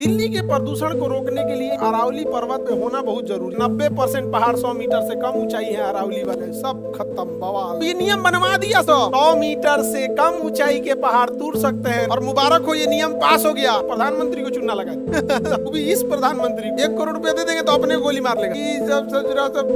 दिल्ली के प्रदूषण को रोकने के लिए अरावली पर्वत पे होना बहुत जरूरी। 90% पहाड़ 100 मीटर से कम ऊंचाई है अरावली वाले, सब खत्म बवाल। ये नियम बनवा दिया 100 मीटर से कम ऊंचाई के पहाड़ टूट सकते हैं और मुबारक हो, ये नियम पास हो गया। प्रधानमंत्री को चुनना लगा वो भी इस प्रधानमंत्री 1 करोड़ रुपया दे देंगे तो अपने गोली मार लेगा। ये सब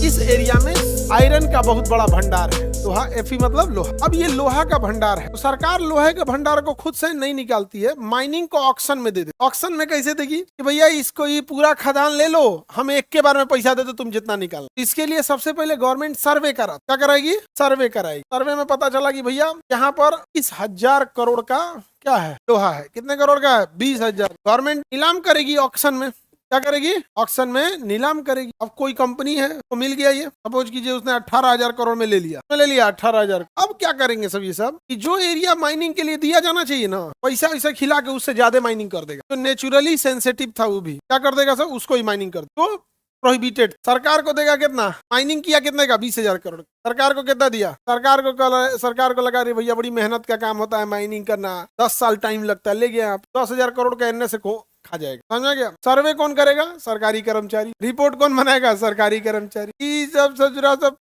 इस एरिया में आयरन का बहुत बड़ा भंडार है। लोहा, एफी मतलब लोहा। अब ये लोहा का भंडार है तो सरकार लोहे के भंडार को खुद से नहीं निकालती है, माइनिंग को ऑक्शन में दे दे। ऑक्शन में कैसे देगी कि भैया इसको ये पूरा खदान ले लो, हमें एक के बार में पैसा दे दो, तुम जितना निकालो। इसके लिए सबसे पहले गवर्नमेंट सर्वे करा, क्या कराएगी? सर्वे कराएगी। सर्वे में पता चला कि भैया यहाँ पर 20,000 करोड़ का क्या है, लोहा है। कितने करोड़ का है? 20,000। गवर्नमेंट नीलाम करेगी ऑक्शन में। क्या करेगी? ऑक्शन में नीलाम करेगी। अब कोई कंपनी है तो मिल गया, ये सपोज कीजिए उसने 18,000 करोड़ में ले लिया, 18,000। अब क्या करेंगे सब ये सब कि जो एरिया माइनिंग के लिए दिया जाना चाहिए ना, पैसा वैसा खिला के उससे ज्यादा माइनिंग कर देगा। तो नेचुरली सेंसिटिव था वो भी क्या कर देगा सब, उसको ही माइनिंग कर देगा। तो प्रोहिबिटेड। सरकार को देगा कितना? माइनिंग किया कितने का? 20,000 करोड़। सरकार को कितना दिया? सरकार को लगा रही भैया बड़ी मेहनत का काम होता है माइनिंग करना, 10 साल टाइम लगता है, ले गया आप 10,000 करोड़ का एनए से खा जाएगा। समझ गया? सर्वे कौन करेगा? सरकारी कर्मचारी। रिपोर्ट कौन बनाएगा? सरकारी कर्मचारी। सब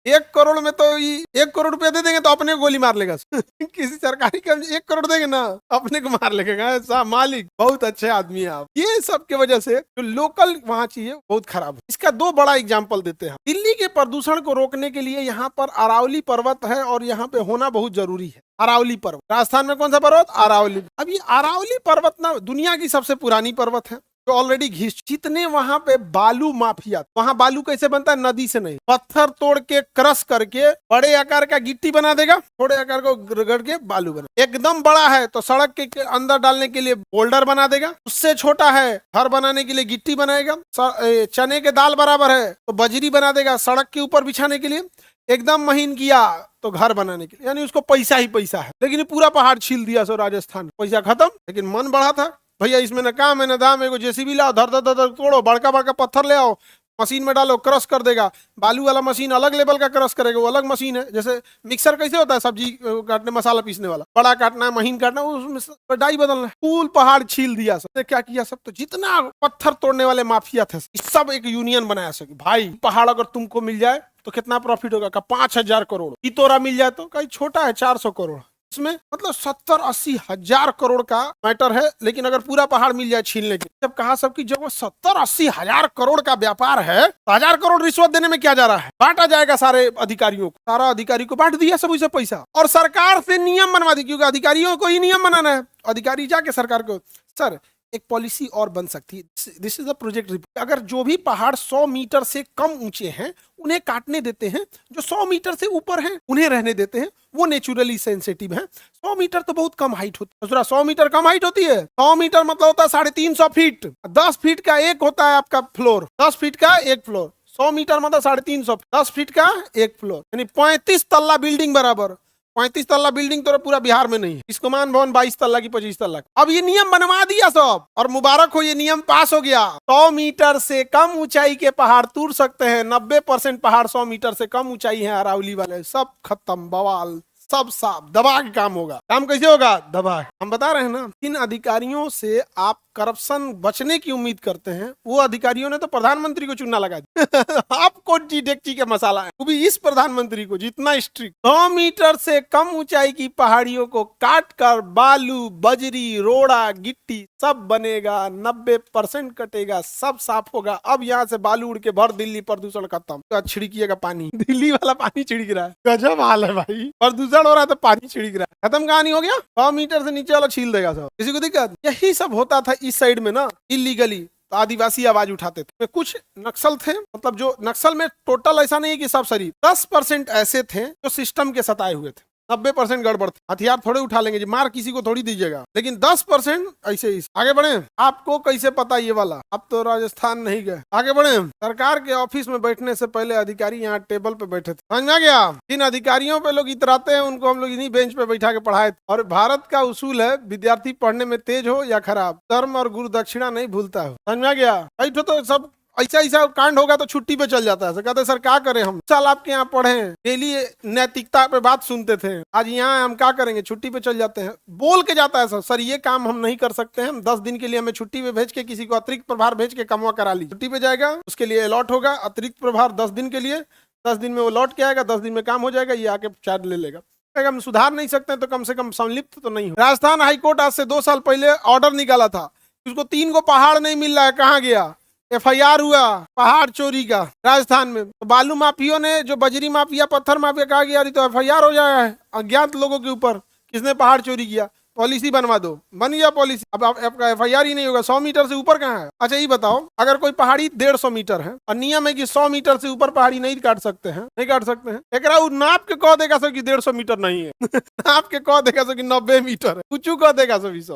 1 करोड़ में तो 1 करोड़ रुपया दे देंगे तो अपने को गोली मार लेगा किसी सरकारी कर्मचारी 1 करोड़ देंगे ना, अपने को मार लेगा। मालिक बहुत अच्छे आदमी है आप। ये सब की वजह से जो लोकल वहाँ चाहिए बहुत खराब है। इसका 2 बड़ा एग्जाम्पल देते हैं। दिल्ली के प्रदूषण को रोकने के लिए यहाँ पर अरावली पर्वत है और यहाँ पे होना बहुत जरूरी है। अरावली पर्वत राजस्थान में कौन सा पर्वत? अरावली। अब ये अरावली पर्वत ना दुनिया की सबसे पुरानी पर्वत है जो ऑलरेडी जितने वहां पे बालू माफिया, वहां बालू कैसे बनता है? नदी से नहीं, पत्थर तोड़ के क्रश करके बड़े आकार का गिट्टी बना देगा, थोड़े आकार को रगड़ के बालू बना। एकदम बड़ा है तो सड़क के अंदर डालने के लिए बोल्डर बना देगा, उससे छोटा है घर बनाने के लिए गिट्टी बनाएगा, चने के दाल बराबर है तो बजरी बना देगा सड़क के ऊपर बिछाने के लिए, एकदम महीन किया तो घर बनाने के लिए। यानी उसको पैसा ही पैसा है। लेकिन ये पूरा पहाड़ छील दिया सो राजस्थान, पैसा खत्म। लेकिन मन बढ़ा था भैया इसमें न काम है न दाम है, जेसीबी लाओ, धर धर धर तोड़ो, बड़का बड़का पत्थर ले आओ, मशीन में डालो, क्रश कर देगा। बालू वाला मशीन अलग लेवल का क्रश करेगा, वो अलग मशीन है। जैसे मिक्सर कैसे होता है सब्जी काटने मसाला पीसने वाला, बड़ा काटना है महीन काटना, उसमें डाई बदलना है। पूल पहाड़ छील दिया सब। क्या किया सब? तो जितना पत्थर तोड़ने वाले माफिया थे सब एक यूनियन बनाया सके। भाई पहाड़ अगर तुमको मिल जाए तो कितना प्रॉफिट होगा? का 5,000 करोड़। इतोरा मिल जाए तो कहीं छोटा है 400 करोड़। इसमें मतलब 70-80 हजार करोड़ का मैटर है। लेकिन अगर पूरा पहाड़ मिल जाए छीलने की, जब कहा सबकी जब 70-80 हजार करोड़ का व्यापार है तो 1,000 करोड़ रिश्वत देने में क्या जा रहा है? बांटा जाएगा सारे अधिकारियों को, सारा अधिकारी को बांट दिया सब उसे पैसा। और सरकार से नियम बनवा दी, क्योंकि अधिकारियों को ही नियम बनाना है। अधिकारी जाके सरकार को, सर एक पॉलिसी और बन सकती है, this is a project report. अगर जो भी पहाड़ 100 मीटर से कम ऊंचे हैं उन्हें काटने देते हैं, जो 100 मीटर से ऊपर हैं उन्हें रहने देते हैं, वो नेचुरली सेंसिटिव है। 100 मीटर तो बहुत कम हाइट होती है। 100 मीटर कम हाइट होती है। 100 मीटर मतलब होता है 350 फीट। 10 फीट का एक होता है आपका फ्लोर, 10 फीट का एक फ्लोर। 100 मीटर मतलब 350, 10 फीट का एक फ्लोर, यानी 35 तल्ला बिल्डिंग बराबर। 35 तल्ला बिल्डिंग तो पूरा बिहार में नहीं है। इसको मान भवन 22 तल्ला की 25 तल्ला। अब ये नियम बनवा दिया सब और मुबारक हो, ये नियम पास हो गया। 100 मीटर से कम ऊंचाई के पहाड़ टूट सकते हैं। 90% पहाड़ 100 मीटर से कम ऊंचाई है अरावली वाले, सब खत्म बवाल, सब साफ। दबा के काम होगा। काम कैसे होगा? दबा। हम बता रहे हैं ना, इन अधिकारियों से आप करप्शन बचने की उम्मीद करते हैं, वो अधिकारियों ने तो प्रधानमंत्री को चुनना लगा दिया आपको जी डेक्ची के मसाला है, वो भी इस प्रधानमंत्री को जितना स्ट्रिक्ट। 100 मीटर से कम ऊंचाई की पहाड़ियों को काट कर बालू, बजरी, रोड़ा, गिट्टी सब बनेगा। 90% कटेगा, सब साफ होगा। अब यहाँ से बालू उड़ के भर दिल्ली, प्रदूषण खत्म। तो छिड़किएगा पानी, दिल्ली वाला पानी छिड़क रहा है। गजब हाल है भाई, प्रदूषण हो रहा है तो पानी छिड़क रहा है। खत्म कहानी हो गया। 100 मीटर से नीचे वाला छील देगा सब, किसी को दिक्कत। यही सब होता था इस साइड में ना, इलीगली। तो आदिवासी आवाज उठाते थे। कुछ नक्सल थे, मतलब जो नक्सल में टोटल ऐसा नहीं है कि सब शरीफ, 10% ऐसे थे जो सिस्टम के सताए हुए थे। 90% गड़बड़ थे। हथियार थोड़े उठा लेंगे जी, मार किसी को थोड़ी दीजिएगा, लेकिन 10% ऐसे ही। आगे बढ़े। आपको कैसे पता ये वाला? अब तो राजस्थान नहीं गए। आगे बढ़े। सरकार के ऑफिस में बैठने से पहले अधिकारी यहाँ टेबल पे बैठे थे। समझ में गया? जिन अधिकारियों पे लोग इतराते हैं उनको हम लोग इन्हीं बेंच पे बैठा के पढ़ाए। और भारत का उसूल है, विद्यार्थी पढ़ने में तेज हो या खराब, धर्म और गुरु दक्षिणा नहीं भूलता हो। समझ में गया? बैठो तो सब ऐसा ऐसा कांड होगा तो छुट्टी पे चल जाता है। कहते सर क्या करें, हम साल आपके यहाँ पढ़े हैं, डेली नैतिकता पे बात सुनते थे, आज यहाँ हम क्या करेंगे, छुट्टी पे चल जाते हैं। बोल के जाता है सर ये काम हम नहीं कर सकते हैं, 10 दिन के लिए हमें छुट्टी पे भेज के किसी को अतिरिक्त प्रभार भेज के कमवा करा ली। छुट्टी पे जाएगा, उसके लिए अलॉट होगा अतिरिक्त प्रभार 10 दिन के लिए, 10 दिन में वो लौट के आएगा, 10 दिन में काम हो जाएगा, ये आके चार्ज ले लेगा। अगर हम सुधार नहीं सकते हैं तो कम से कम संलिप्त तो नहीं हो। राजस्थान हाईकोर्ट आज से 2 साल पहले ऑर्डर निकाला था, उसको 3 को पहाड़ नहीं मिल रहा है, कहाँ गया? FIR हुआ पहाड़ चोरी का राजस्थान में। तो बालू माफियों ने, जो बजरी माफिया पत्थर माफिया, कहा गया तो FIR हो जाए है अज्ञात लोगों के ऊपर, किसने पहाड़ चोरी किया, पॉलिसी बनवा दो, बन गया पॉलिसी। अब आपका FIR ही नहीं होगा। 100 मीटर से ऊपर कहाँ है? अच्छा ये बताओ, अगर कोई पहाड़ी 150 मीटर है और नियम है कि 100 मीटर से ऊपर पहाड़ी नहीं काट सकते हैं, नहीं काट सकते हैं, एकरा उ नाप के कह देगा सो कि 150 मीटर नहीं है नाप के कह देगा सो कि 90 मीटर है, कुछ कह देगा सो सब।